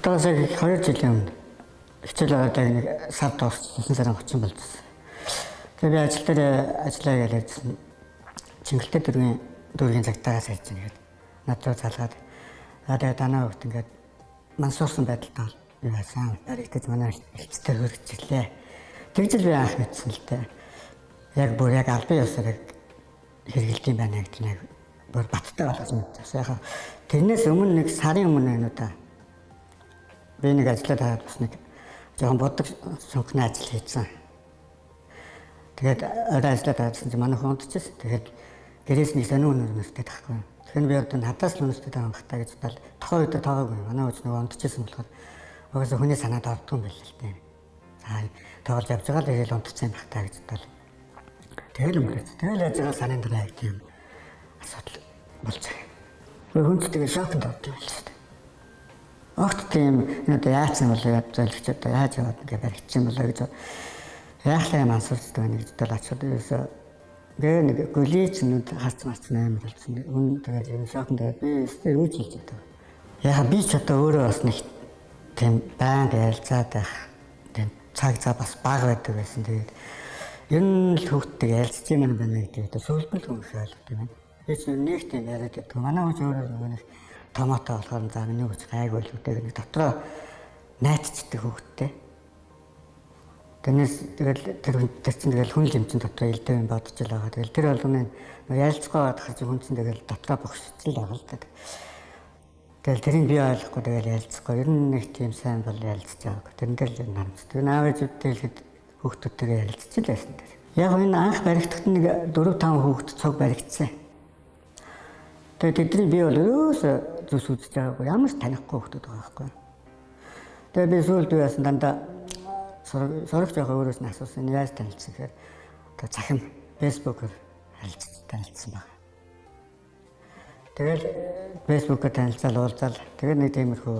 Одоо яг 2 жилийн өмнө хичээл аваад нэг сар дууссан сарын 30 болчихсон. Тэгээ би ажил дээр ажиллаа гэж ярьсан. Чингэлтэй дүүргийн цагтаагаас хайж байгаа гэдэг. Надад залгаад тэгээ данаа хөвт ингээд мансуурсан байдалтай юу байсан. Яригдаж манай хэлцтэй хөргөж ирлээ. Тэгжэл би анх мэдсэн л дээ. Яг бүр яг албан ёсоор хэрэгэлдэм байна гэдэг нэг бүр баттай болоод мэдсэн. Яг тэрнээс өмнө нэг сарын өмнө энэ удаа би нэг ажиллаад хаад бас нэг жоохон бодог сүнхний ажил хийсэн. Тэгээд ажиллаад хаадсан чинь манай хүн унтчихсан. Тэгээд гэрээс нэг сонин үнэрнэстэй тахгүй. Тэгэхээр би одоо надаас л үнэрстэй байгаа юм бахтаа гэж бодоод тохоо өдөө таагүй. Манай хүч нэг унтчихсан болохоор угаасаа хүний санаад авдгүй юм байл л дээ. За тоглож явж байгаа л ирэл унтчихсан юм бахтаа гэж бодоод. Тэгэл өнгөрөөд. Тэгэл яаж байгаа санаанд байгаа юм асуудал болж байгаа. Хүн тэгээд шокнд ордог юм л шүү дээ. Огт тийм энэ яасан болоо зөөлөгч одоо яаж яваад ингээ баригдсан болоо гэж яахлаа юм асуурчдаг байна гэж бодол очоод ерөөсөө гээ нэг гөлийч нүд харц марцсан амар болсон. Үн тэгээд энэ шокнд би юу ч хийж байгаа. Яа би ч одоо өөрөө бас нэг тийм байнга ярилцаад байх тийм цаг цаа бас бага байдаг байсан. Тэгээд ер нь л хөвгтөг ярилцж юм байна гэдэг. Сүүлбэл хүмүүс ойлгох юм. Би ч нэг тийм яриад байдаг. Манай хүн өөрөө нэг томато болохоор за миний хүч гайг бол үтэй нэг дотроо найдцдаг хөвгттэй. Тэрнээс тэгэл тэр чинь тэгэл хүн лимчин дотроо илдэв юм бодож л байгаа. Тэгэл тэр болгоны ялцгаа гадах чинь хүн чинь тэгэл дотроо бохирчл байгаа л да. Тэгэл тэрийг би ойлгохгүй тэгэл ялцгаа. Ер нь нэг тийм сайн бол ялцж байгаа. Тэрнээр л нарамцдаг. Аавч үдтэй л хөвгтүүдтэйгээ ялцж л байсан дээр. Яг энэ анх баригдахад нэг 4-5 хөвгт цог баригдсан. Тэгээд тэдний би бол өөсөө зүс үзэж байгаагүй ямар ч танихгүй хүмүүс байгаа байхгүй. Тэгээд би сүүлд яасан дандаа сурагч байгаа өөрөөс нь асуусан яаж танилцсан гэхээр одоо цахим фэйсбүүкээр танилцсан байна. Тэгэл фэйсбүүкээр танилцал уулзал тэгээд нэг тиймэрхүү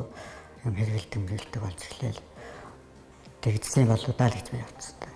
юм хэрэгэлдэг болж эхлэв. Тэгжсэн болоо даа л гэж би явцсан.